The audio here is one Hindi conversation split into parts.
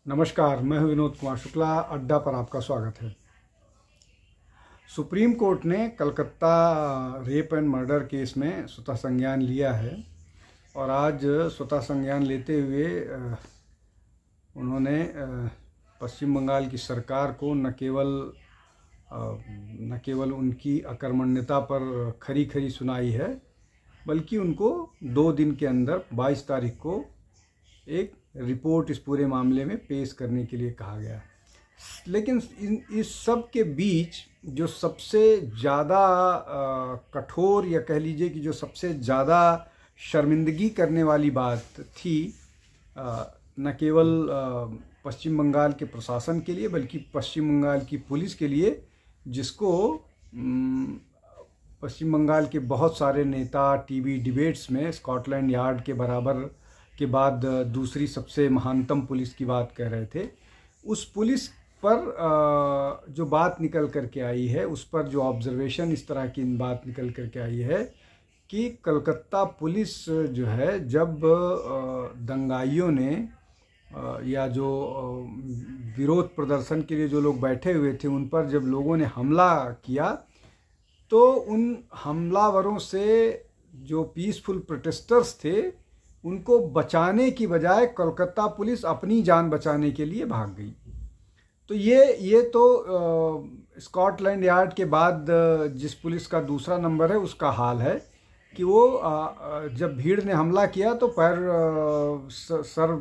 नमस्कार, मैं हूं विनोद कुमार शुक्ला। अड्डा पर आपका स्वागत है। सुप्रीम कोर्ट ने Calcutta rape and murder case में स्वतः संज्ञान लिया है और आज स्वतः संज्ञान लेते हुए उन्होंने पश्चिम बंगाल की सरकार को न केवल उनकी अकर्मण्यता पर खरी खरी सुनाई है, बल्कि उनको 2 दिन के अंदर 22 तारीख को एक रिपोर्ट इस पूरे मामले में पेश करने के लिए कहा गया। लेकिन इस सब के बीच जो सबसे ज़्यादा कठोर या कह लीजिए कि जो सबसे ज़्यादा शर्मिंदगी करने वाली बात थी, न केवल पश्चिम बंगाल के प्रशासन के लिए बल्कि पश्चिम बंगाल की पुलिस के लिए, जिसको पश्चिम बंगाल के बहुत सारे नेता टीवी डिबेट्स में स्कॉटलैंड यार्ड के बराबर के बाद दूसरी सबसे महानतम पुलिस की बात कह रहे थे। उस पुलिस पर जो बात निकल करके आई है, उस पर जो ऑब्जर्वेशन इस तरह की बात निकल करके आई है कि कलकत्ता पुलिस जो है, जब दंगाइयों ने या जो विरोध प्रदर्शन के लिए जो लोग बैठे हुए थे उन पर जब लोगों ने हमला किया, तो उन हमलावरों से जो पीसफुल प्रोटेस्टर्स थे उनको बचाने की बजाय कलकत्ता पुलिस अपनी जान बचाने के लिए भाग गई। तो ये तो स्कॉटलैंड यार्ड के बाद जिस पुलिस का दूसरा नंबर है उसका हाल है कि वो जब भीड़ ने हमला किया तो सर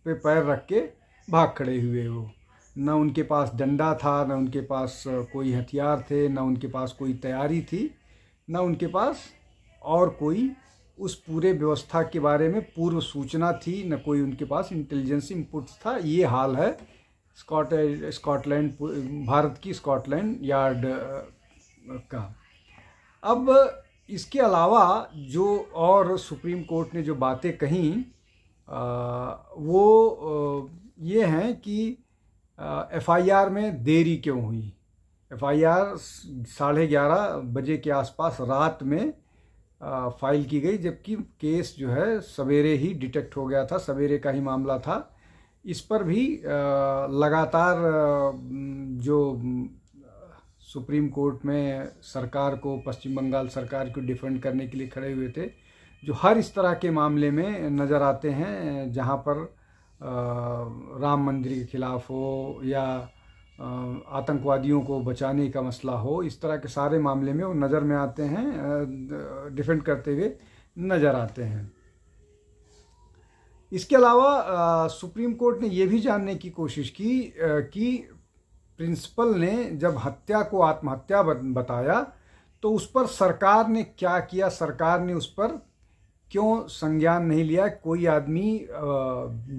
पे पैर रख के भाग खड़े हुए। वो न उनके पास डंडा था, न उनके पास कोई हथियार थे, न उनके पास कोई तैयारी थी, न उनके पास और कोई उस पूरे व्यवस्था के बारे में पूर्व सूचना थी, न कोई उनके पास इंटेलिजेंस इनपुट्स था। ये हाल है स्कॉटलैंड, भारत की स्कॉटलैंड यार्ड का। अब इसके अलावा जो और सुप्रीम कोर्ट ने जो बातें कहीं वो ये हैं कि एफआईआर में देरी क्यों हुई। एफआईआर 11:30 बजे के आसपास रात में फाइल की गई, जबकि केस जो है सवेरे ही डिटेक्ट हो गया था, सवेरे का ही मामला था। इस पर भी लगातार जो सुप्रीम कोर्ट में सरकार को, पश्चिम बंगाल सरकार को डिफेंड करने के लिए खड़े हुए थे, जो हर इस तरह के मामले में नज़र आते हैं जहां पर राम मंदिर के खिलाफ हो या आतंकवादियों को बचाने का मसला हो, इस तरह के सारे मामले में वो नज़र में आते हैं, डिफेंड करते हुए नज़र आते हैं। इसके अलावा सुप्रीम कोर्ट ने ये भी जानने की कोशिश की कि प्रिंसिपल ने जब हत्या को आत्महत्या बताया तो उस पर सरकार ने क्या किया, सरकार ने उस पर क्यों संज्ञान नहीं लिया। कोई आदमी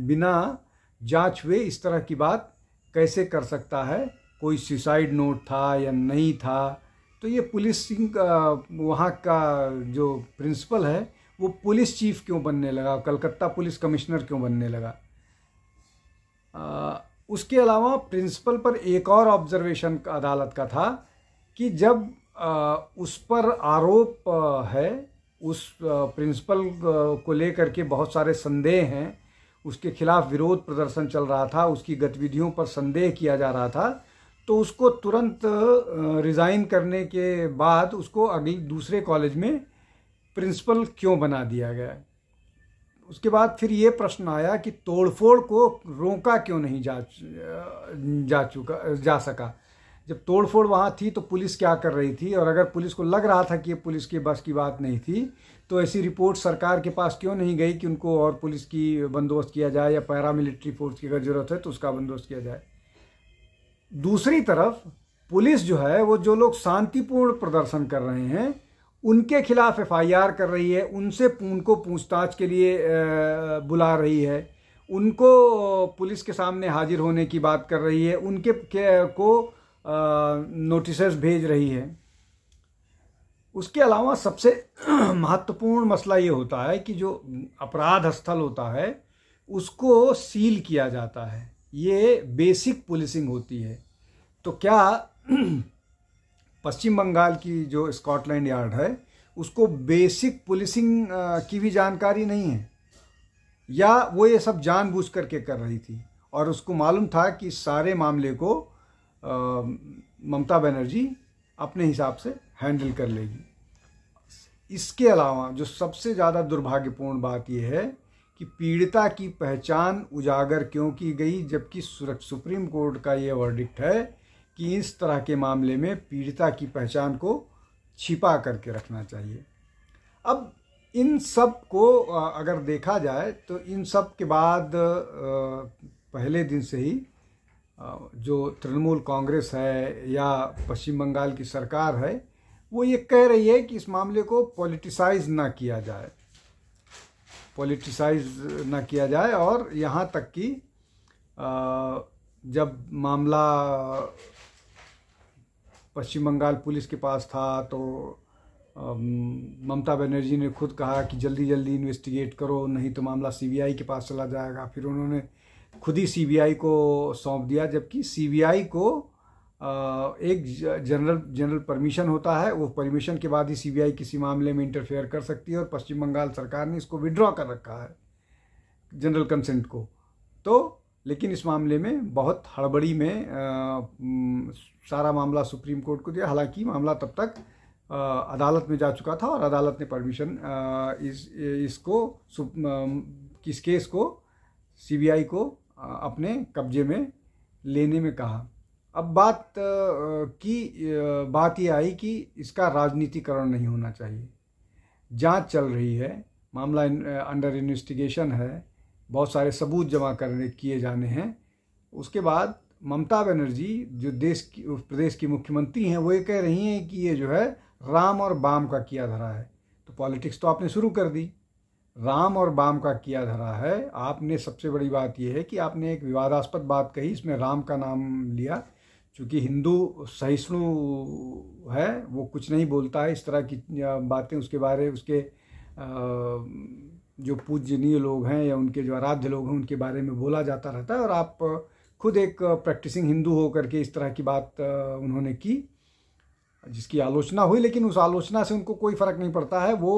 बिना जांच हुए इस तरह की बात कैसे कर सकता है, कोई सुसाइड नोट था या नहीं था। तो ये पुलिसिंग वहाँ का जो प्रिंसिपल है वो पुलिस चीफ क्यों बनने लगा, कलकत्ता पुलिस कमिश्नर क्यों बनने लगा। उसके अलावा प्रिंसिपल पर एक और ऑब्जर्वेशन अदालत का था कि जब उस पर आरोप है, उस प्रिंसिपल को लेकर के बहुत सारे संदेह हैं, उसके खिलाफ विरोध प्रदर्शन चल रहा था, उसकी गतिविधियों पर संदेह किया जा रहा था, तो उसको तुरंत रिज़ाइन करने के बाद उसको अगले दूसरे कॉलेज में प्रिंसिपल क्यों बना दिया गया। उसके बाद फिर ये प्रश्न आया कि तोड़फोड़ को रोका क्यों नहीं जा सका। जब तोड़फोड़ वहाँ थी तो पुलिस क्या कर रही थी, और अगर पुलिस को लग रहा था कि ये पुलिस के बस की बात नहीं थी तो ऐसी रिपोर्ट सरकार के पास क्यों नहीं गई कि उनको और पुलिस की बंदोबस्त किया जाए या पैरामिलिट्री फोर्स की अगर ज़रूरत है तो उसका बंदोबस्त किया जाए। दूसरी तरफ पुलिस जो है वो जो लोग शांतिपूर्ण प्रदर्शन कर रहे हैं उनके खिलाफ एफआईआर कर रही है, उनको पूछताछ के लिए बुला रही है, उनको पुलिस के सामने हाजिर होने की बात कर रही है, उनके को नोटिसेस भेज रही है। उसके अलावा सबसे महत्वपूर्ण मसला ये होता है कि जो अपराध स्थल होता है उसको सील किया जाता है। ये बेसिक पुलिसिंग होती है। तो क्या पश्चिम बंगाल की जो स्कॉटलैंड यार्ड है उसको बेसिक पुलिसिंग की भी जानकारी नहीं है, या वो ये सब जानबूझ करके कर रही थी। और उसको मालूम था कि सारे मामले को ममता बनर्जी अपने हिसाब से हैंडल कर लेगी। इसके अलावा जो सबसे ज़्यादा दुर्भाग्यपूर्ण बात यह है कि पीड़िता की पहचान उजागर क्यों की गई, जबकि सुप्रीम कोर्ट का ये वर्डिक्ट है कि इस तरह के मामले में पीड़िता की पहचान को छिपा करके रखना चाहिए। अब इन सब को अगर देखा जाए तो इन सब के बाद पहले दिन से ही जो तृणमूल कांग्रेस है या पश्चिम बंगाल की सरकार है वो ये कह रही है कि इस मामले को पॉलिटिसाइज ना किया जाए, और यहाँ तक कि जब मामला पश्चिम बंगाल पुलिस के पास था तो ममता बनर्जी ने खुद कहा कि जल्दी जल्दी इन्वेस्टिगेट करो, नहीं तो मामला सीबीआई के पास चला जाएगा। फिर उन्होंने खुद ही सीबीआई को सौंप दिया, जबकि सीबीआई को एक जनरल परमिशन होता है, वो परमिशन के बाद ही सीबीआई किसी मामले में इंटरफेयर कर सकती है, और पश्चिम बंगाल सरकार ने इसको विड्रॉ कर रखा है जनरल कंसेंट को। तो लेकिन इस मामले में बहुत हड़बड़ी में सारा मामला सुप्रीम कोर्ट को दिया। हालांकि मामला तब तक अदालत में जा चुका था और अदालत ने परमिशन इस केस को सीबीआई को अपने कब्जे में लेने में कहा। अब बात ये आई कि इसका राजनीतिकरण नहीं होना चाहिए। जांच चल रही है, मामला अंडर इन्वेस्टिगेशन है, बहुत सारे सबूत जमा किए जाने हैं। उसके बाद ममता बनर्जी जो प्रदेश की मुख्यमंत्री हैं वो ये कह रही हैं कि ये जो है राम और बाम का किया धरा है। तो पॉलिटिक्स तो आपने शुरू कर दी, राम और बाम का किया धरा है। आपने सबसे बड़ी बात यह है कि आपने एक विवादास्पद बात कही, इसमें राम का नाम लिया। चूँकि हिंदू सहिष्णु है, वो कुछ नहीं बोलता है इस तरह की बातें, उसके जो पूजनीय लोग हैं या उनके जो आराध्य लोग हैं उनके बारे में बोला जाता रहता है। और आप खुद एक प्रैक्टिसिंग हिंदू हो करके इस तरह की बात उन्होंने की, जिसकी आलोचना हुई, लेकिन उस आलोचना से उनको कोई फ़र्क नहीं पड़ता है। वो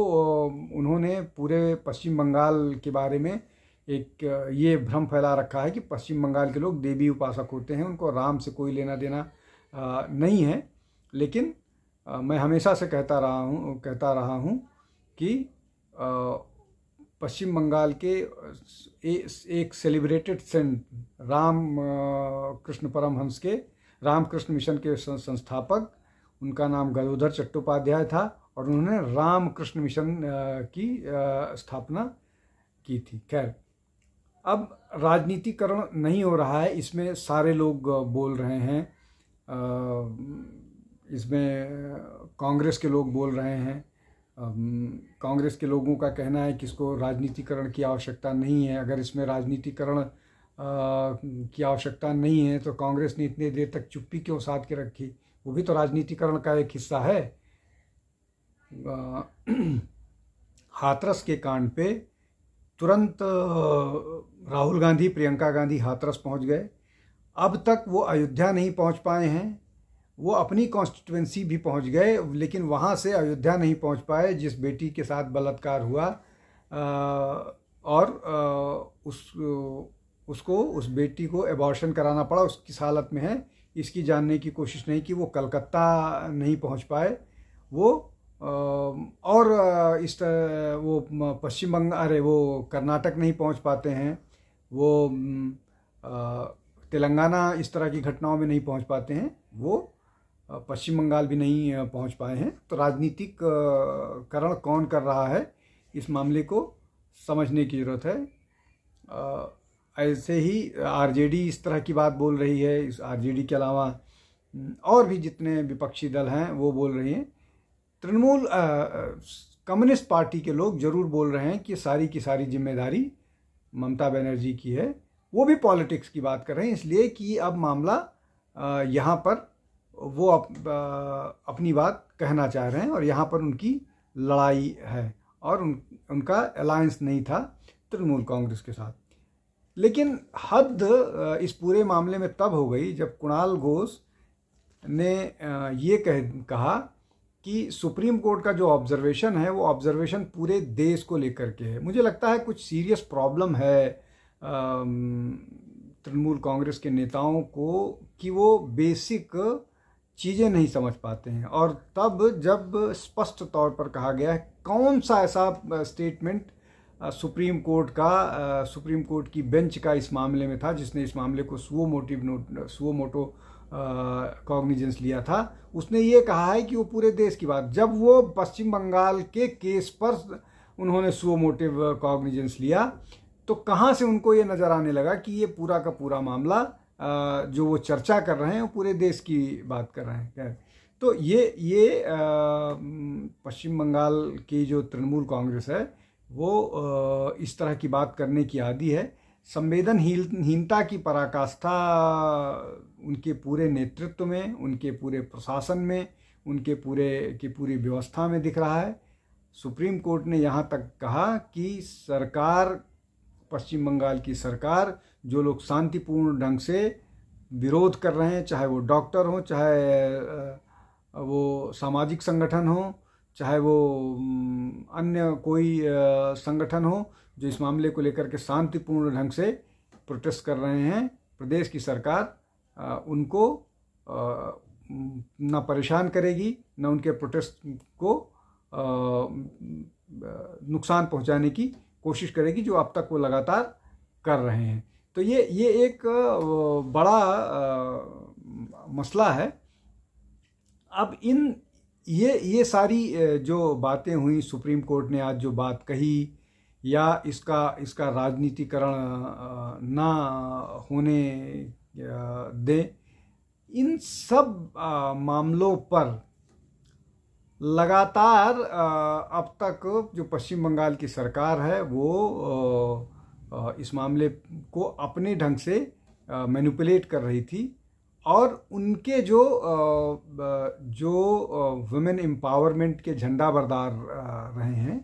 उन्होंने पूरे पश्चिम बंगाल के बारे में एक ये भ्रम फैला रखा है कि पश्चिम बंगाल के लोग देवी उपासक होते हैं, उनको राम से कोई लेना देना नहीं है। लेकिन मैं हमेशा से कहता रहा हूँ कि पश्चिम बंगाल के एक सेलिब्रेटेड सेंट रामकृष्ण मिशन के संस्थापक, उनका नाम गदोधर चट्टोपाध्याय था, और उन्होंने रामकृष्ण मिशन की स्थापना की थी। खैर, अब राजनीतिकरण नहीं हो रहा है, इसमें सारे लोग बोल रहे हैं, इसमें कांग्रेस के लोग बोल रहे हैं। कांग्रेस के लोगों का कहना है कि इसको राजनीतिकरण की आवश्यकता नहीं है। अगर इसमें राजनीतिकरण की आवश्यकता नहीं है तो कांग्रेस ने इतनी देर तक चुप्पी क्यों साध के रखी, वो भी तो राजनीतिकरण का एक हिस्सा है। हाथरस के कांड पे तुरंत राहुल गांधी, प्रियंका गांधी हाथरस पहुंच गए। अब तक वो अयोध्या नहीं पहुंच पाए हैं। वो अपनी कॉन्स्टिट्यूएंसी भी पहुंच गए, लेकिन वहां से अयोध्या नहीं पहुंच पाए जिस बेटी के साथ बलात्कार हुआ, और उसको उस बेटी को एबॉर्शन कराना पड़ा, उसकी किस हालत में है इसकी जानने की कोशिश नहीं की। वो कलकत्ता नहीं पहुंच पाए, वो पश्चिम बंगाल, वो कर्नाटक नहीं पहुंच पाते हैं, वो तेलंगाना इस तरह की घटनाओं में नहीं पहुंच पाते हैं, वो पश्चिम बंगाल भी नहीं पहुंच पाए हैं। तो राजनीतिक करण कौन कर रहा है, इस मामले को समझने की ज़रूरत है। ऐसे ही आरजेडी इस तरह की बात बोल रही है। इस आरजेडी के अलावा और भी जितने विपक्षी दल हैं वो बोल रही हैं। तृणमूल कम्युनिस्ट पार्टी के लोग जरूर बोल रहे हैं कि सारी की सारी जिम्मेदारी ममता बनर्जी की है। वो भी पॉलिटिक्स की बात कर रहे हैं, इसलिए कि अब मामला यहाँ पर वो अपनी बात कहना चाह रहे हैं, और यहाँ पर उनकी लड़ाई है, और उनका अलायंस नहीं था तृणमूल कांग्रेस के साथ। लेकिन हद इस पूरे मामले में तब हो गई जब कुणाल घोष ने ये कहा कि सुप्रीम कोर्ट का जो ऑब्जर्वेशन है वो ऑब्जर्वेशन पूरे देश को लेकर के है। मुझे लगता है कुछ सीरियस प्रॉब्लम है तृणमूल कांग्रेस के नेताओं को कि वो बेसिक चीज़ें नहीं समझ पाते हैं। और तब जब स्पष्ट तौर पर कहा गया है कौन सा ऐसा स्टेटमेंट सुप्रीम कोर्ट की बेंच का इस मामले में था जिसने इस मामले को सुओ मोटो कॉग्निजेंस लिया था, उसने ये कहा है कि वो पूरे देश की बात, जब वो पश्चिम बंगाल के केस पर उन्होंने सुओ मोटिव कॉग्निजेंस लिया तो कहाँ से उनको ये नज़र आने लगा कि ये पूरा का पूरा मामला जो वो चर्चा कर रहे हैं वो पूरे देश की बात कर रहे हैं। तो ये पश्चिम बंगाल की जो तृणमूल कांग्रेस है वो इस तरह की बात करने की आदी है। संवेदनहीनता की पराकाष्ठा उनके पूरे नेतृत्व में, उनके पूरे प्रशासन में, उनके पूरी व्यवस्था में दिख रहा है। सुप्रीम कोर्ट ने यहाँ तक कहा कि सरकार, पश्चिम बंगाल की सरकार, जो लोग शांतिपूर्ण ढंग से विरोध कर रहे हैं, चाहे वो डॉक्टर हो, चाहे वो सामाजिक संगठन हो, चाहे वो अन्य कोई संगठन हो, जो इस मामले को लेकर के शांतिपूर्ण ढंग से प्रोटेस्ट कर रहे हैं, प्रदेश की सरकार उनको न परेशान करेगी, न उनके प्रोटेस्ट को नुकसान पहुंचाने की कोशिश करेगी, जो अब तक वो लगातार कर रहे हैं। तो ये एक बड़ा मसला है। अब ये सारी जो बातें हुई, सुप्रीम कोर्ट ने आज जो बात कही, या इसका राजनीतिकरण ना होने दे, इन सब मामलों पर लगातार अब तक जो पश्चिम बंगाल की सरकार है वो इस मामले को अपने ढंग से मैनिपुलेट कर रही थी। और उनके जो वुमेन एम्पावरमेंट के झंडा बरदार रहे हैं,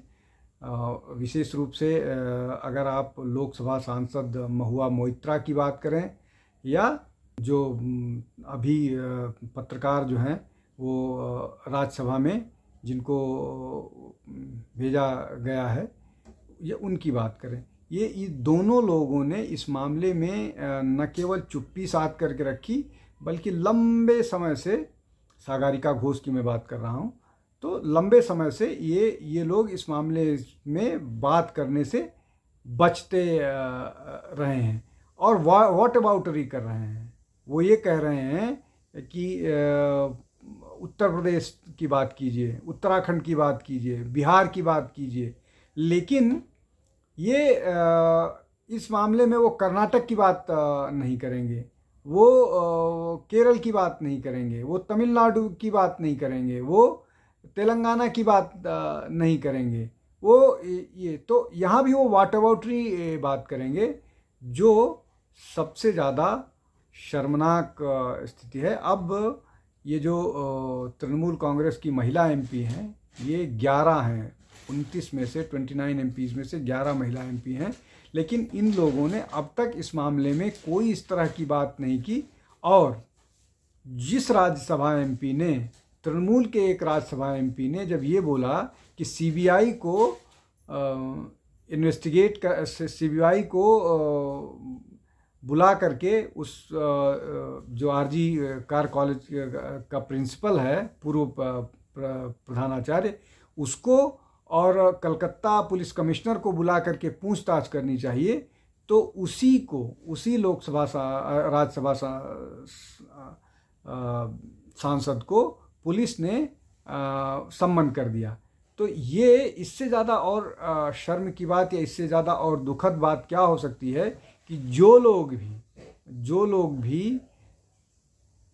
विशेष रूप से अगर आप लोकसभा सांसद महुआ मोइत्रा की बात करें, या जो अभी पत्रकार जो हैं वो राज्यसभा में जिनको भेजा गया है, ये उनकी बात करें, ये दोनों लोगों ने इस मामले में न केवल चुप्पी साध करके रखी, बल्कि लंबे समय से, सागरिका घोष की मैं बात कर रहा हूँ, तो लंबे समय से ये लोग इस मामले में बात करने से बचते रहे हैं और वॉट अबाउटरी कर रहे हैं। वो ये कह रहे हैं कि उत्तर प्रदेश की बात कीजिए, उत्तराखंड की बात कीजिए, बिहार की बात कीजिए, लेकिन ये इस मामले में वो कर्नाटक की बात नहीं करेंगे, वो केरल की बात नहीं करेंगे, वो तमिलनाडु की बात नहीं करेंगे, वो तेलंगाना की बात नहीं करेंगे, वो ये तो यहाँ भी वो व्हाट अबाउटरी बात करेंगे, जो सबसे ज़्यादा शर्मनाक स्थिति है। अब ये जो तृणमूल कांग्रेस की महिला एमपी हैं, ये 11 हैं, 29 में से 29 एमपीज़ में से 11 महिला एमपी हैं, लेकिन इन लोगों ने अब तक इस मामले में कोई इस तरह की बात नहीं की। और जिस राज्यसभा एमपी ने, तृणमूल के एक राज्यसभा एमपी ने जब ये बोला कि सीबीआई को सीबीआई को बुला करके उस जो आरजी कार कॉलेज का प्रिंसिपल है, पूर्व प्रधानाचार्य, उसको और कलकत्ता पुलिस कमिश्नर को बुला करके पूछताछ करनी चाहिए, तो उसी लोकसभा राज्यसभा सांसद को पुलिस ने सम्मन कर दिया। तो ये इससे ज़्यादा और शर्म की बात या इससे ज़्यादा और दुखद बात क्या हो सकती है कि जो लोग भी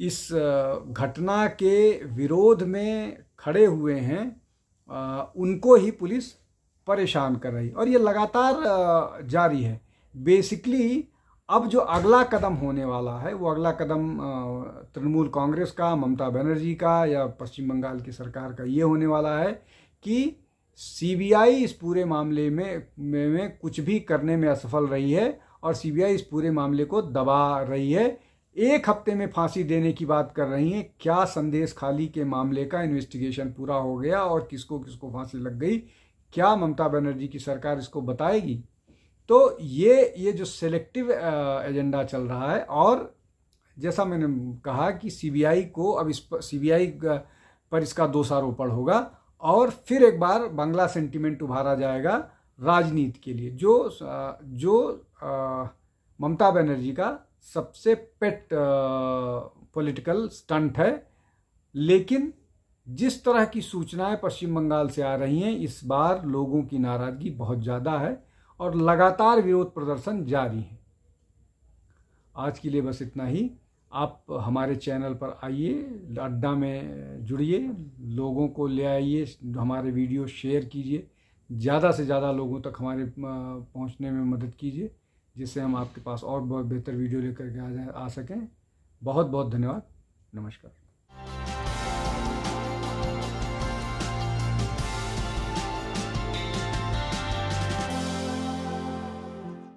इस घटना के विरोध में खड़े हुए हैं, उनको ही पुलिस परेशान कर रही, और ये लगातार जारी है। बेसिकली अब जो अगला कदम होने वाला है, वो अगला कदम तृणमूल कांग्रेस का, ममता बनर्जी का या पश्चिम बंगाल की सरकार का ये होने वाला है कि सीबीआई इस पूरे मामले में कुछ भी करने में असफल रही है, और सीबीआई इस पूरे मामले को दबा रही है। 1 हफ्ते में फांसी देने की बात कर रही है। क्या संदेश खाली के मामले का इन्वेस्टिगेशन पूरा हो गया और किसको किसको फांसी लग गई, क्या ममता बनर्जी की सरकार इसको बताएगी? तो ये जो सेलेक्टिव एजेंडा चल रहा है, और जैसा मैंने कहा कि सीबीआई को अब सीबीआई पर इसका दोषारोपण होगा और फिर एक बार बांग्ला सेंटीमेंट उभारा जाएगा राजनीति के लिए, जो ममता बनर्जी का सबसे पेट पॉलिटिकल स्टंट है। लेकिन जिस तरह की सूचनाएं पश्चिम बंगाल से आ रही हैं, इस बार लोगों की नाराजगी बहुत ज़्यादा है और लगातार विरोध प्रदर्शन जारी है। आज के लिए बस इतना ही। आप हमारे चैनल पर आइए, अड्डा में जुड़िए, लोगों को ले आइए, हमारे वीडियो शेयर कीजिए, ज़्यादा से ज़्यादा लोगों तक हमारे पहुंचने में मदद कीजिए, जिससे हम आपके पास और बहुत बेहतर वीडियो लेकर के आ सकें। बहुत बहुत धन्यवाद। नमस्कार।